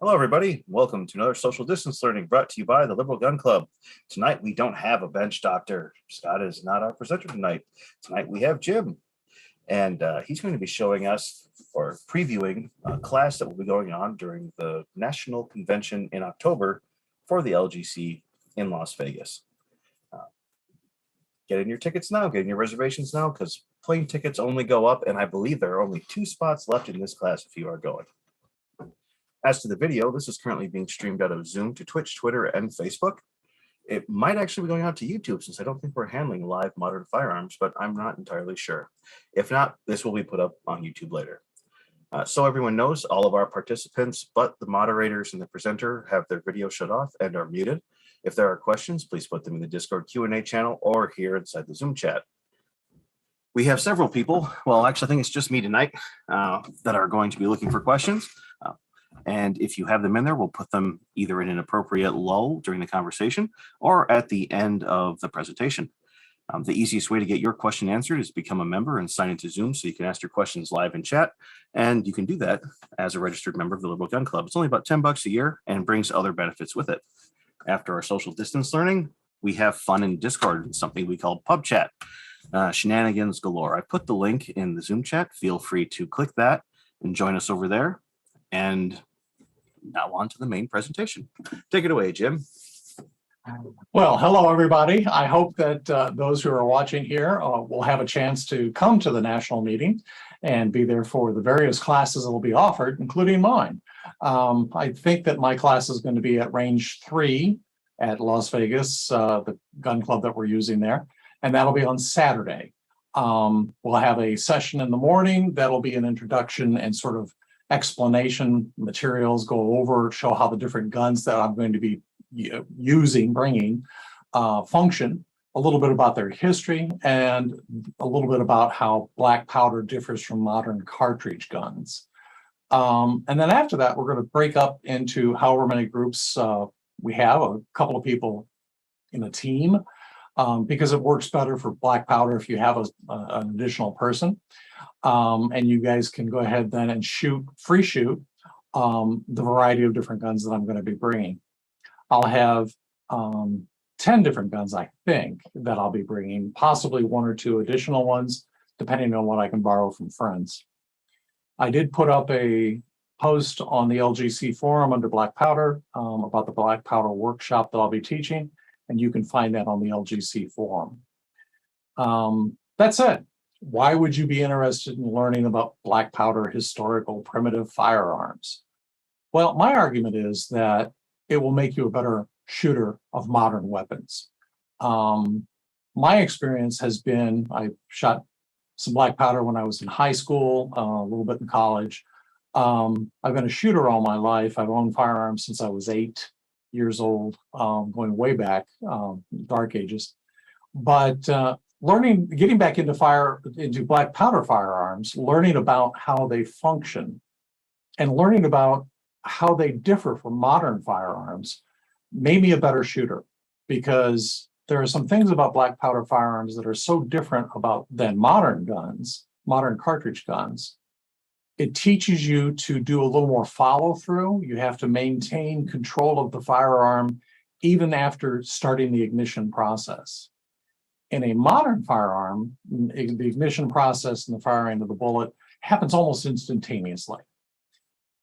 Hello, everybody. Welcome to another social distance learning brought to you by the Liberal Gun Club. Tonight, we don't have a bench doctor. Scott is not our presenter tonight. Tonight, we have Jim, and he's going to be showing us or previewing a class that will be going on during the National Convention in October for the LGC in Las Vegas. Get in your tickets now, get in your reservations now, because plane tickets only go up, and I believe there are only 2 spots left in this class if you are going. As to the video, this is currently being streamed out of Zoom to Twitch, Twitter, and Facebook. It might actually be going out to YouTube since I don't think we're handling live modern firearms, but I'm not entirely sure. If not, this will be put up on YouTube later. So everyone knows, all of our participants, but the moderators and the presenter, have their video shut off and are muted. If there are questions, please put them in the Discord Q&A channel or here inside the Zoom chat. We have several people, well, actually I think it's just me tonight, that are going to be looking for questions. And if you have them in there, we'll put them either in an appropriate lull during the conversation or at the end of the presentation. The easiest way to get your question answered is become a member and sign into Zoom so you can ask your questions live in chat. And you can do that as a registered member of the Liberal Gun Club. It's only about $10 a year and brings other benefits with it. After our social distance learning, we have fun in Discord, something we call pub chat. Shenanigans galore. I put the link in the Zoom chat. Feel free to click that and join us over there. And now on to the main presentation. Take it away, Jim. Well, hello, everybody. I hope that those who are watching here will have a chance to come to the national meeting and be there for the various classes that will be offered, including mine. I think that my class is going to be at Range 3 at Las Vegas, the gun club that we're using there, and that'll be on Saturday. We'll have a session in the morning that'll be an introduction and sort of explanation materials, go over, show how the different guns that I'm going to be bringing function, a little bit about their history, and a little bit about how black powder differs from modern cartridge guns. And then after that, we're going to break up into however many groups we have, a couple of people in a team, because it works better for black powder if you have an additional person. And you guys can go ahead then and free shoot the variety of different guns that I'm going to be bringing. I'll have 10 different guns, I think, that I'll be bringing, possibly 1 or 2 additional ones, depending on what I can borrow from friends. I did put up a post on the LGC forum under Black Powder about the Black Powder workshop that I'll be teaching, and you can find that on the LGC forum. That said, why would you be interested in learning about black powder historical primitive firearms? Well, my argument is that it will make you a better shooter of modern weapons. My experience has been, I shot some black powder when I was in high school, a little bit in college. I've been a shooter all my life. I've owned firearms since I was 8 years old, going way back, dark ages. But getting back into black powder firearms, learning about how they function and learning about how they differ from modern firearms made me a better shooter, because there are some things about black powder firearms that are so different than modern guns, modern cartridge guns. It teaches you to do a little more follow through. You have to maintain control of the firearm even after starting the ignition process. In a modern firearm, the ignition process and the firing of the bullet happens almost instantaneously.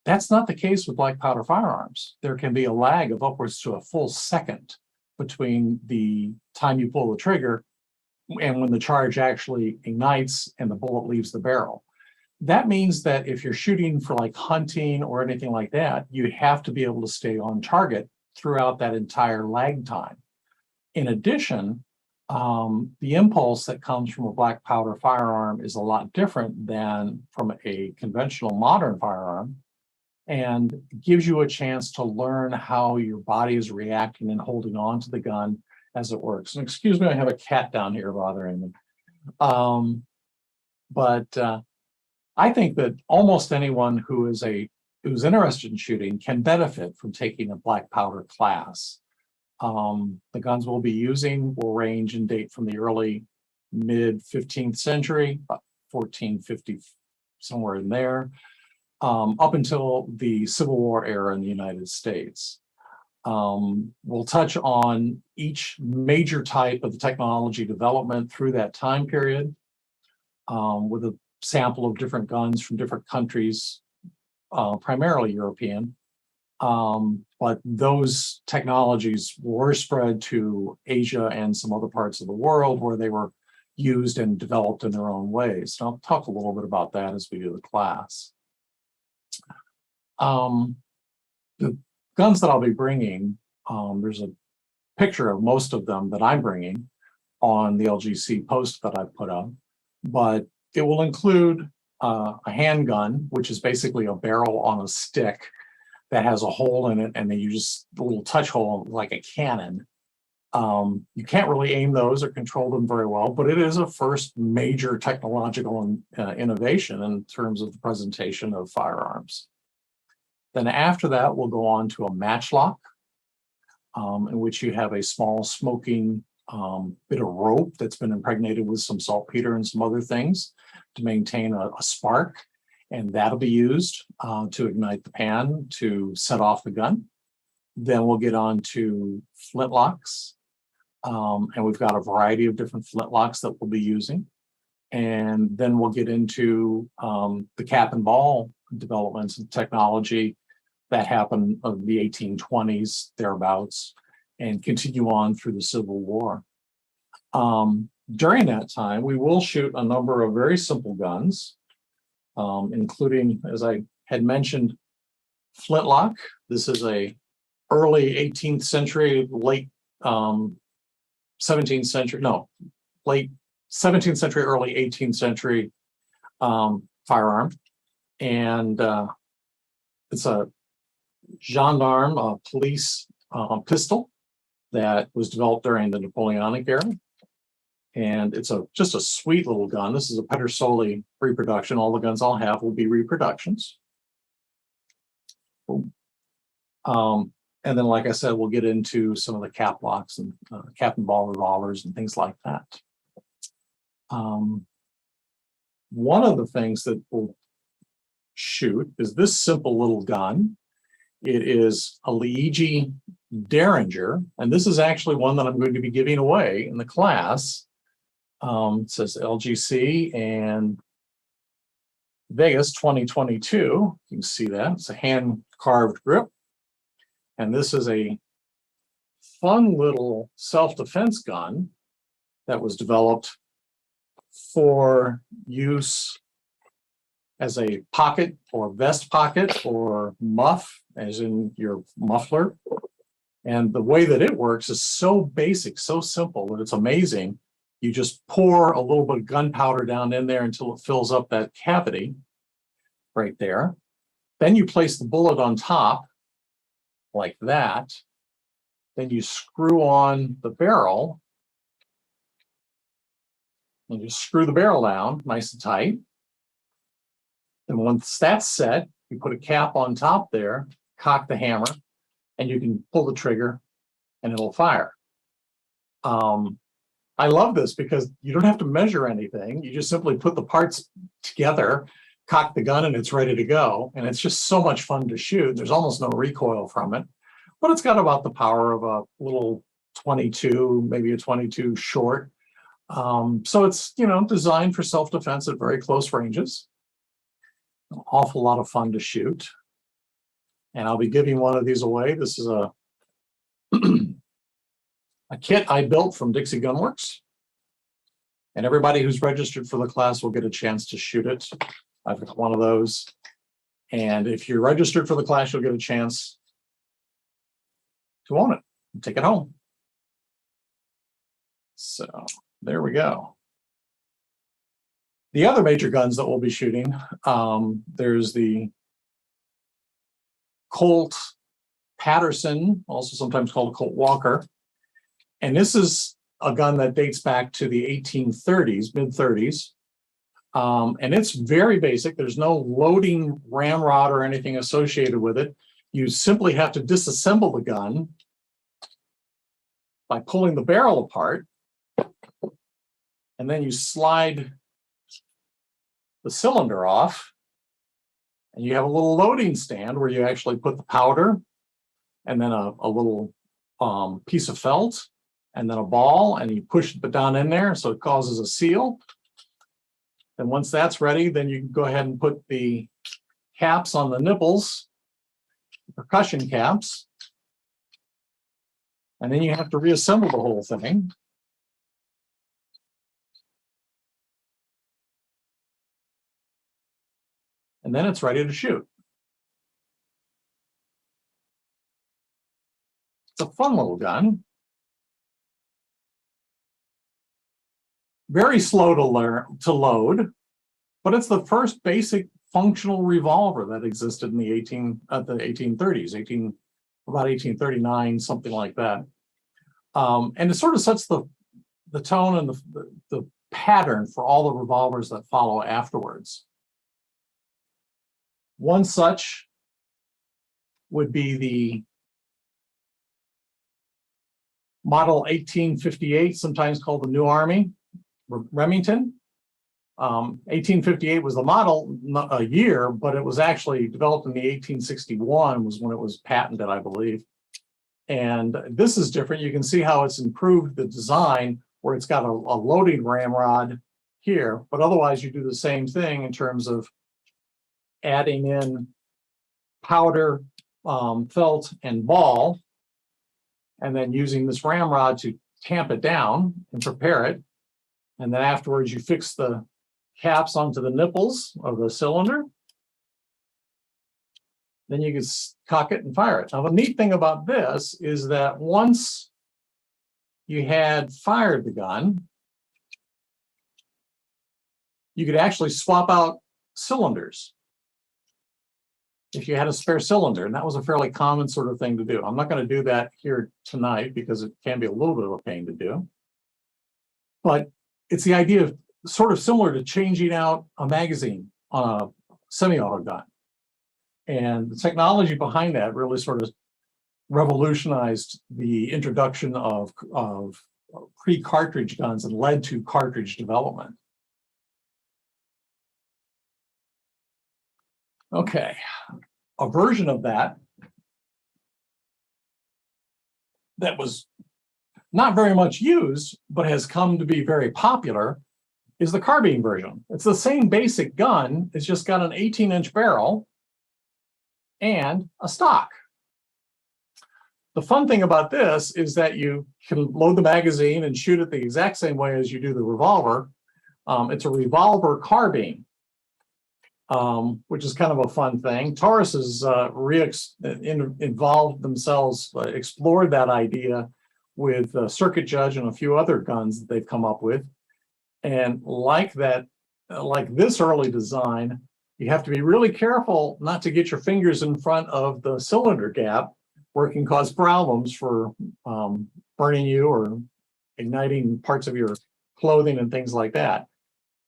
That's not the case with black powder firearms. There can be a lag of upwards to a full second between the time you pull the trigger and when the charge actually ignites and the bullet leaves the barrel. That means that if you're shooting for like hunting or anything like that, you have to be able to stay on target throughout that entire lag time. In addition, the impulse that comes from a black powder firearm is a lot different than from a conventional modern firearm, and gives you a chance to learn how your body is reacting and holding on to the gun as it works. And excuse me, I have a cat down here bothering me. But I think that almost anyone who's interested in shooting can benefit from taking a black powder class. The guns we'll be using will range in date from the early mid 15th century, about 1450, somewhere in there. up until the Civil War era in the United States. We'll touch on each major type of technology development through that time period, with a sample of different guns from different countries, primarily European. But those technologies were spread to Asia and some other parts of the world where they were used and developed in their own ways. So I'll talk a little bit about that as we do the class. The guns that I'll be bringing, there's a picture of most of them that I'm bringing on the LGC post that I've put up, but it will include a handgun, which is basically a barrel on a stick that has a hole in it, and then you just a little touch hole like a cannon. You can't really aim those or control them very well, but it is a first major technological innovation in terms of the presentation of firearms. Then after that, we'll go on to a matchlock, in which you have a small smoking bit of rope that's been impregnated with some saltpeter and some other things to maintain a spark. And that'll be used to ignite the pan to set off the gun. Then we'll get on to flintlocks. And we've got a variety of different flintlocks that we'll be using. And then we'll get into the cap and ball developments and technology that happened of the 1820s, thereabouts, and continue on through the Civil War. During that time, we will shoot a number of very simple guns, including, as I had mentioned, flintlock. This is a early 18th century, late 17th century, no, late 17th century, early 18th century firearm. And it's a gendarme police pistol that was developed during the Napoleonic era. And it's just a sweet little gun. This is a Pedersoli reproduction. All the guns I'll have will be reproductions. And then, like I said, we'll get into some of the cap locks and cap and ball revolvers and things like that. One of the things that we'll shoot is this simple little gun. It is a Luigi Derringer, and this is actually one that I'm going to be giving away in the class. It says LGC and Vegas 2022. You can see that. It's a hand-carved grip. And this is a fun little self-defense gun that was developed for use as a pocket or vest pocket or muff, as in your muffler. And the way that it works is so basic, so simple that it's amazing. You just pour a little bit of gunpowder down in there until it fills up that cavity right there. Then you place the bullet on top like that. Then you screw on the barrel. And you screw the barrel down nice and tight. And once that's set, you put a cap on top there, cock the hammer, and you can pull the trigger and it'll fire. I love this because you don't have to measure anything. You just simply put the parts together, cock the gun, and it's ready to go. And it's just so much fun to shoot. There's almost no recoil from it, but it's got about the power of a little 22, maybe a 22 short. So it's, designed for self-defense at very close ranges. An awful lot of fun to shoot. And I'll be giving one of these away. This is a kit I built from Dixie Gun Works. And everybody who's registered for the class will get a chance to shoot it. I've got one of those. And if you're registered for the class, you'll get a chance to own it and take it home. So there we go. The other major guns that we'll be shooting, there's the Colt Patterson, also sometimes called a Colt Walker. And this is a gun that dates back to the 1830s, mid-30s. And it's very basic. There's no loading ramrod or anything associated with it. You simply have to disassemble the gun by pulling the barrel apart. And then you slide the cylinder off. And you have a little loading stand where you actually put the powder and then a little piece of felt and then a ball, and you push it down in there so it causes a seal. And once that's ready, then you can go ahead and put the caps on the nipples, percussion caps, and then you have to reassemble the whole thing. And then it's ready to shoot. It's a fun little gun. Very slow to load, but it's the first basic functional revolver that existed in the 1830s, about 1839, something like that. And it sort of sets the tone and the pattern for all the revolvers that follow afterwards. One such would be the model 1858, sometimes called the New Army, Remington. 1858 was the model year, but it was actually developed in the 1861 was when it was patented, I believe. And this is different. You can see how it's improved the design where it's got a loading ramrod here, but otherwise you do the same thing in terms of adding in powder, felt, and ball, and then using this ramrod to tamp it down and prepare it. And then afterwards, you fix the caps onto the nipples of the cylinder. Then you can cock it and fire it. Now, the neat thing about this is that once you had fired the gun, you could actually swap out cylinders if you had a spare cylinder, and that was a fairly common sort of thing to do. I'm not going to do that here tonight because it can be a little bit of a pain to do. But it's the idea of sort of similar to changing out a magazine on a semi-auto gun. And the technology behind that really sort of revolutionized the introduction of pre-cartridge guns and led to cartridge development. Okay, a version of that was not very much used, but has come to be very popular, is the carbine version. It's the same basic gun, it's just got an 18-inch barrel and a stock. The fun thing about this is that you can load the magazine and shoot it the exact same way as you do the revolver. It's a revolver carbine, which is kind of a fun thing. Taurus has involved themselves, explored that idea with Circuit Judge and a few other guns that they've come up with. And like that, like this early design, you have to be really careful not to get your fingers in front of the cylinder gap, where it can cause problems for burning you or igniting parts of your clothing and things like that.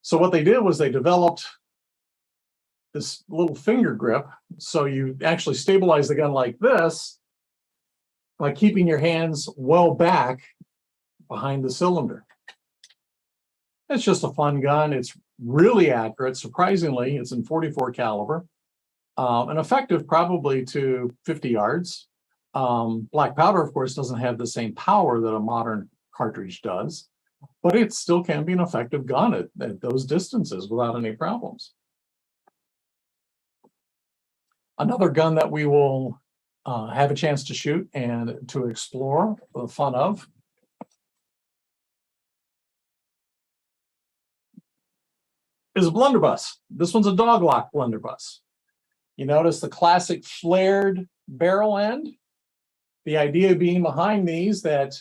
So what they did was they developed this little finger grip. So you actually stabilize the gun like this by keeping your hands well back behind the cylinder. It's just a fun gun. It's really accurate. Surprisingly, it's in .44 caliber and effective probably to 50 yards. Black powder, of course, doesn't have the same power that a modern cartridge does, but it still can be an effective gun at those distances without any problems. Another gun that we will have a chance to shoot and to explore the fun of is a blunderbuss. This one's a dog lock blunderbuss. You notice the classic flared barrel end. The idea being behind these that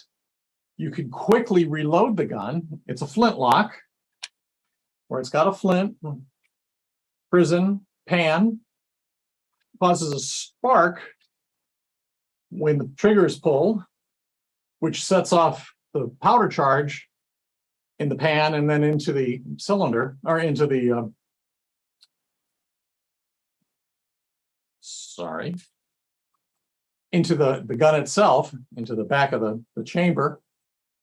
you could quickly reload the gun. It's a flintlock where it's got a flint, prison, pan, causes a spark when the trigger is pulled, which sets off the powder charge in the pan and then into the cylinder, or into the, into the gun itself, into the back of the chamber.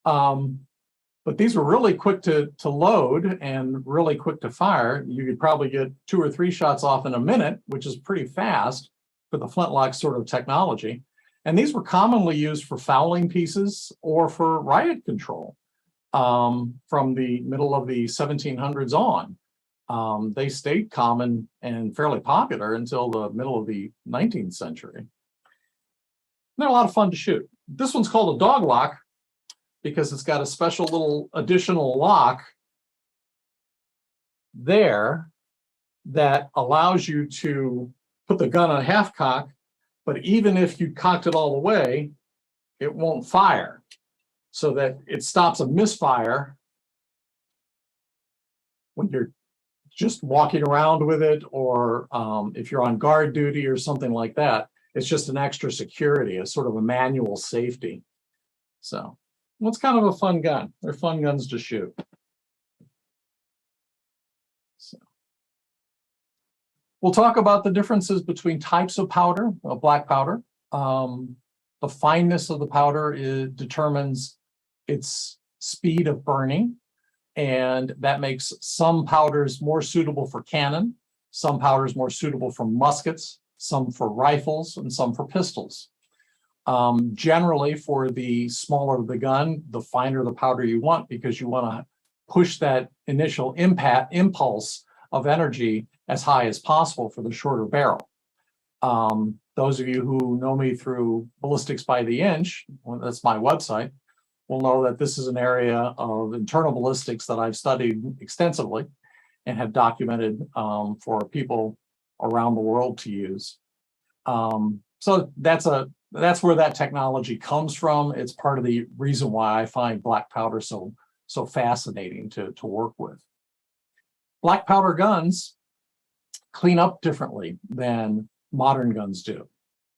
But But these were really quick to load and really quick to fire. You could probably get 2 or 3 shots off in a minute, which is pretty fast for the flintlock sort of technology. And these were commonly used for fowling pieces or for riot control from the middle of the 1700s on. They stayed common and fairly popular until the middle of the 19th century. They're a lot of fun to shoot. This one's called a dog lock because it's got a special little additional lock there that allows you to put the gun on half cock, but even if you cocked it all the way, it won't fire, so that it stops a misfire when you're just walking around with it, or if you're on guard duty or something like that. It's just an extra security, a sort of a manual safety. So it's kind of a fun gun. They're fun guns to shoot. So we'll talk about the differences between types of powder, black powder. The fineness of the powder determines its speed of burning, and that makes some powders more suitable for cannon, some powders more suitable for muskets, some for rifles, and some for pistols. Generally, for the smaller the gun, the finer the powder you want, because you want to push that initial impulse of energy as high as possible for the shorter barrel. Those of you who know me through Ballistics by the Inch, that's my website, will know that this is an area of internal ballistics that I've studied extensively and have documented for people around the world to use. So that's where that technology comes from. It's part of the reason why I find black powder so fascinating to work with. Black powder guns clean up differently than modern guns do.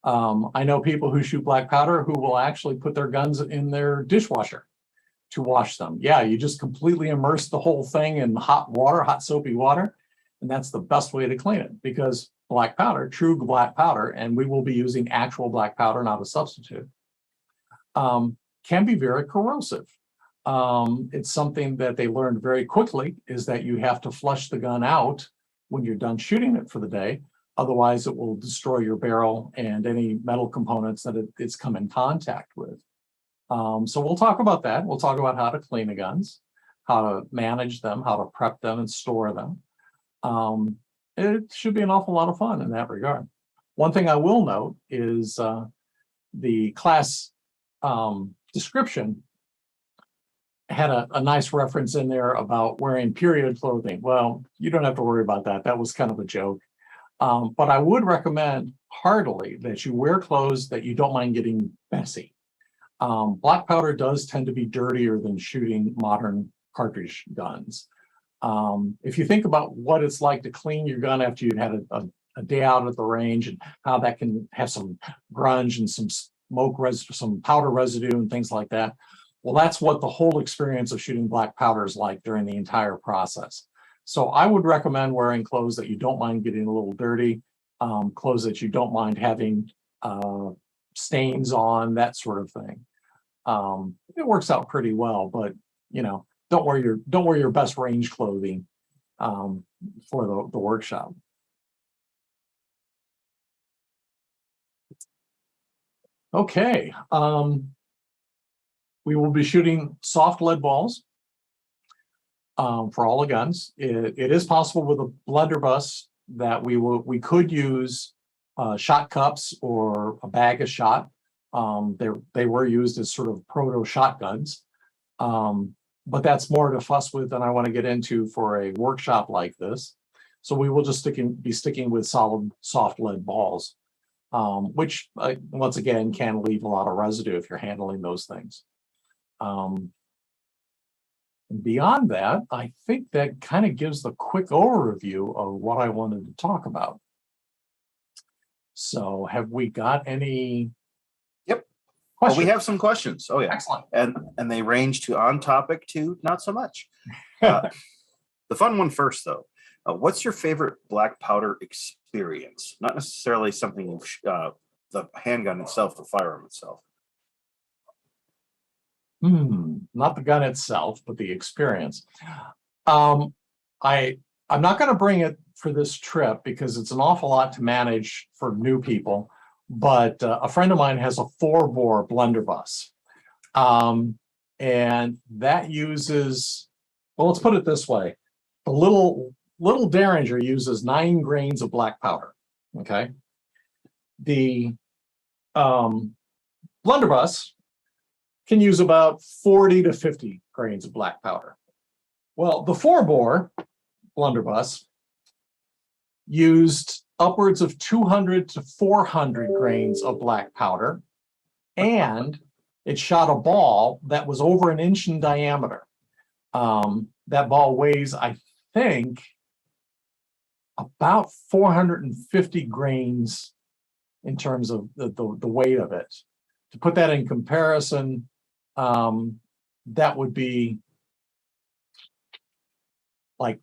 I know people who shoot black powder who will actually put their guns in their dishwasher to wash them. Yeah, you just completely immerse the whole thing in hot water, hot soapy water, and that's the best way to clean it, because black powder, true black powder, and we will be using actual black powder, not a substitute, can be very corrosive. It's something that they learned very quickly, is that you have to flush the gun out when you're done shooting it for the day. Otherwise, it will destroy your barrel and any metal components that it's come in contact with. So we'll talk about that. We'll talk about how to clean the guns, how to manage them, how to prep them and store them. It should be an awful lot of fun in that regard. One thing I will note is the class description had a nice reference in there about wearing period clothing. Well, you don't have to worry about that. That was kind of a joke. But I would recommend heartily that you wear clothes that you don't mind getting messy. Black powder does tend to be dirtier than shooting modern cartridge guns. If you think about what it's like to clean your gun after you've had a day out at the range, and how that can have some grunge and some smoke residue, some powder residue and things like that. Well, that's what the whole experience of shooting black powder is like during the entire process. So I would recommend wearing clothes that you don't mind getting a little dirty, clothes that you don't mind having stains on, that sort of thing. It works out pretty well, but don't wear your best range clothing for the workshop. Okay, we will be shooting soft lead balls for all the guns. It is possible with a blunderbuss that we could use shot cups or a bag of shot. They were used as sort of proto shotguns, but that's more to fuss with than I want to get into for a workshop like this. So we will just be sticking with solid soft lead balls, which once again can leave a lot of residue if you're handling those things. Beyond that, I think that kind of gives the quick overview of what I wanted to talk about. So have we got any? Yep. Questions? Well, we have some questions. Oh yeah. Excellent. And they range to on topic to not so much. The fun one first though. What's your favorite black powder experience? Not necessarily something the handgun itself, the firearm itself. Not the gun itself, but the experience. I'm not going to bring it for this trip because it's an awful lot to manage for new people. But a friend of mine has a 4-bore blunderbuss, and that uses. Well, let's put it this way: the little Derringer uses 9 grains of black powder. Okay, the blunderbuss can use about 40 to 50 grains of black powder. Well, the 4-bore blunderbuss used upwards of 200 to 400 grains of black powder, and it shot a ball that was over 1 inch in diameter. That ball weighs, I think, about 450 grains in terms of the weight of it. To put that in comparison, that would be like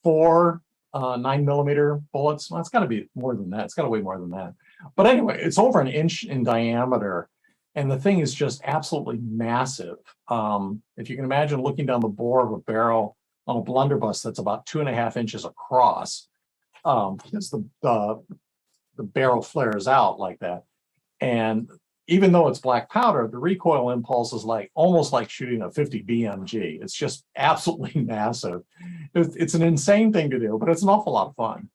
4 9mm bullets. Well, it's got to be more than that. It's got to weigh more than that. But anyway, it's over 1 inch in diameter, and the thing is just absolutely massive. If you can imagine looking down the bore of a barrel on a blunderbuss that's about 2.5 inches across, because the barrel flares out like that, and even though it's black powder, the recoil impulse is almost like shooting a 50 BMG. It's just absolutely massive. It's an insane thing to do, but it's an awful lot of fun.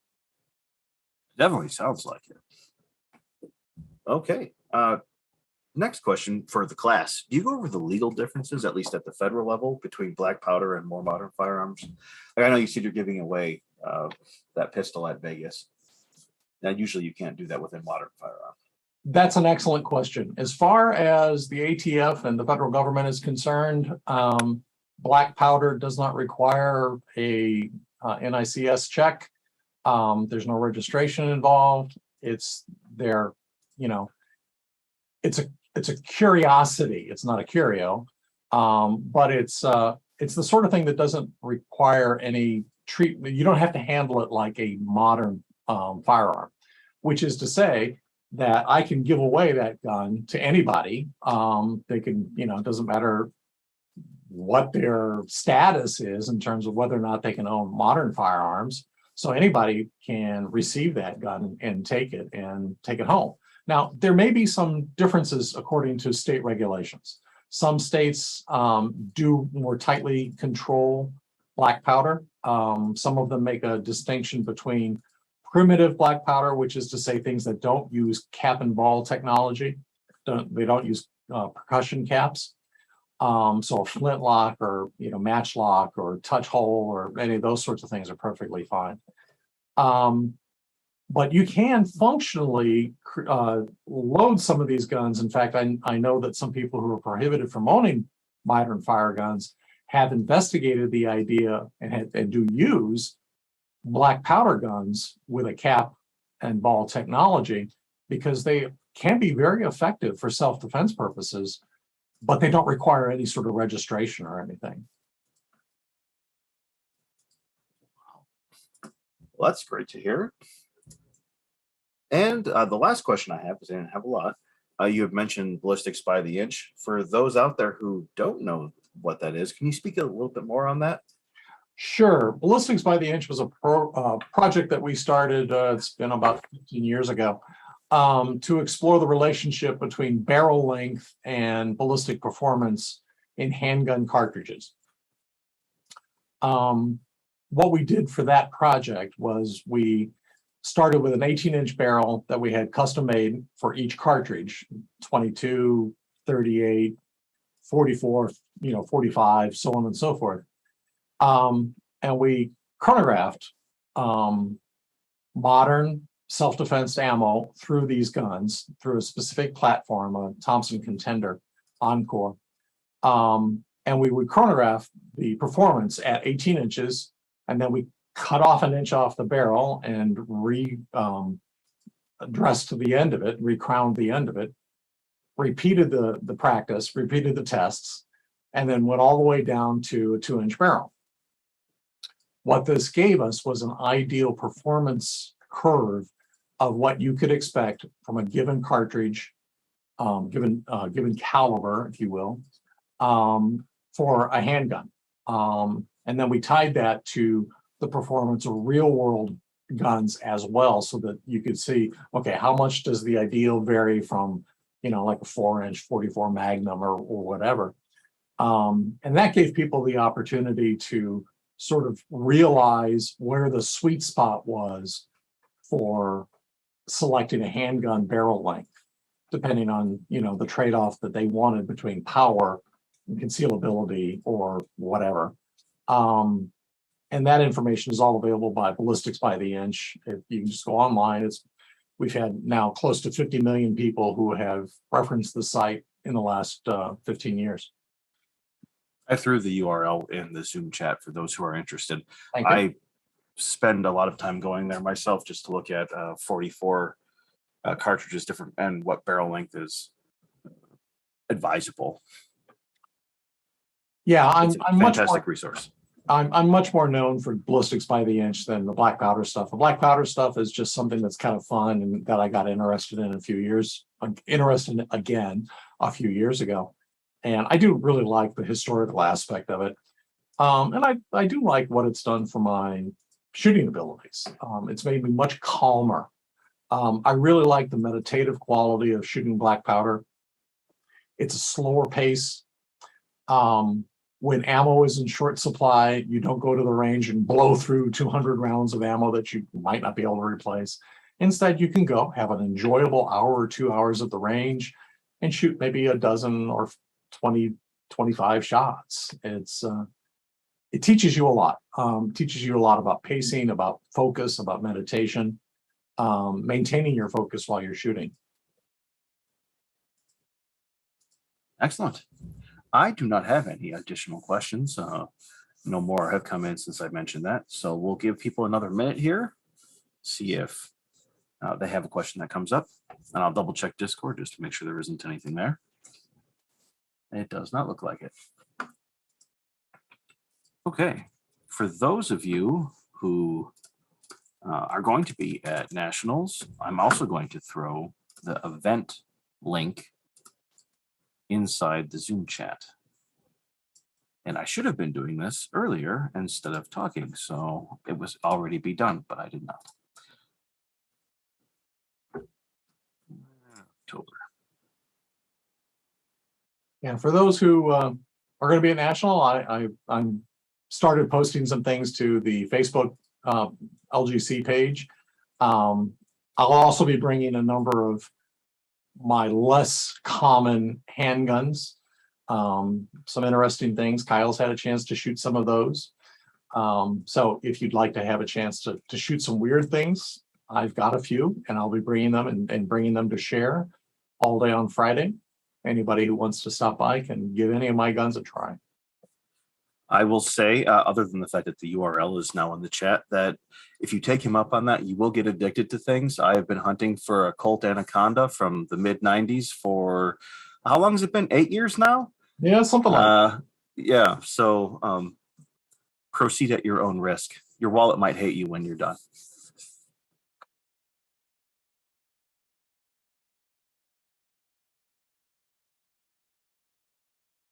Definitely sounds like it. Okay. Next question for the class. Do you go over the legal differences, at least at the federal level, between black powder and more modern firearms? I know you said you're giving away that pistol at Vegas. Now, usually you can't do that with a modern firearm. That's an excellent question. As far as the ATF and the federal government is concerned, black powder does not require a NICS check. There's no registration involved. It's there, it's a curiosity. It's not a curio, but it's the sort of thing that doesn't require any treatment. You don't have to handle it like a modern firearm, which is to say that I can give away that gun to anybody. They can, it doesn't matter what their status is in terms of whether or not they can own modern firearms. So anybody can receive that gun and take it home. Now, there may be some differences according to state regulations. Some states do more tightly control black powder. Some of them make a distinction between primitive black powder, which is to say things that don't use cap and ball technology. They don't use percussion caps. So a flintlock or matchlock or touch hole or any of those sorts of things are perfectly fine. But you can functionally load some of these guns. In fact, I know that some people who are prohibited from owning modern fire guns have investigated the idea and do use black powder guns with a cap and ball technology, because they can be very effective for self-defense purposes, but they don't require any sort of registration or anything. Well, that's great to hear. And the last question I have, because I didn't have a lot, you have mentioned ballistics by the inch. For those out there who don't know what that is, can you speak a little bit more on that? Sure. Ballistics by the Inch was a project that we started, it's been about 15 years ago, to explore the relationship between barrel length and ballistic performance in handgun cartridges. What we did for that project was we started with an 18-inch barrel that we had custom made for each cartridge, 22, 38, 44, 45, so on and so forth. And we chronographed modern self-defense ammo through these guns, through a specific platform, a Thompson Contender Encore. And we would chronograph the performance at 18 inches, and then we cut off 1 inch off the barrel and dressed to the end of it, recrowned the end of it, repeated the practice, repeated the tests, and then went all the way down to a 2-inch barrel. What this gave us was an ideal performance curve of what you could expect from a given cartridge, given caliber, if you will, for a handgun. And then we tied that to the performance of real world guns as well, so that you could see, okay, how much does the ideal vary from, like a 4-inch 44 Magnum or whatever. And that gave people the opportunity to sort of realize where the sweet spot was for selecting a handgun barrel length, depending on, the trade-off that they wanted between power and concealability or whatever. And that information is all available by Ballistics by the Inch. If you can just go online, we've had now close to 50 million people who have referenced the site in the last 15 years. I threw the URL in the Zoom chat for those who are interested. Thank you. I spend a lot of time going there myself just to look at 44 cartridges different and what barrel length is advisable. Yeah, It's a fantastic resource. I'm much more known for Ballistics by the Inch than the black powder stuff. The black powder stuff is just something that's kind of fun and that I got interested in again a few years ago. And I do really like the historical aspect of it. And I do like what it's done for my shooting abilities. It's made me much calmer. I really like the meditative quality of shooting black powder. It's a slower pace. When ammo is in short supply, you don't go to the range and blow through 200 rounds of ammo that you might not be able to replace. Instead, you can go have an enjoyable hour or 2 hours at the range and shoot maybe a dozen or 20, 25 shots. It teaches you a lot. Teaches you a lot about pacing, about focus, about meditation, maintaining your focus while you're shooting. Excellent. I do not have any additional questions. No more have come in since I mentioned that. So we'll give people another minute here, see if they have a question that comes up. And I'll double check Discord just to make sure there isn't anything there. It does not look like it. Okay. For those of you who are going to be at Nationals, I'm also going to throw the event link inside the Zoom chat. And I should have been doing this earlier instead of talking, so it was already be done, but I did not. October. And for those who are going to be at National, I'm started posting some things to the Facebook LGC page. I'll also be bringing a number of my less common handguns, some interesting things. Kyle's had a chance to shoot some of those. So if you'd like to have a chance to shoot some weird things, I've got a few, and I'll be bringing them and bringing them to share all day on Friday. Anybody who wants to stop by can give any of my guns a try. I will say, other than the fact that the URL is now in the chat, that if you take him up on that, you will get addicted to things. I have been hunting for a Colt Anaconda from the mid-90s for, how long has it been? 8 years now? Yeah, something like that. Yeah, so proceed at your own risk. Your wallet might hate you when you're done.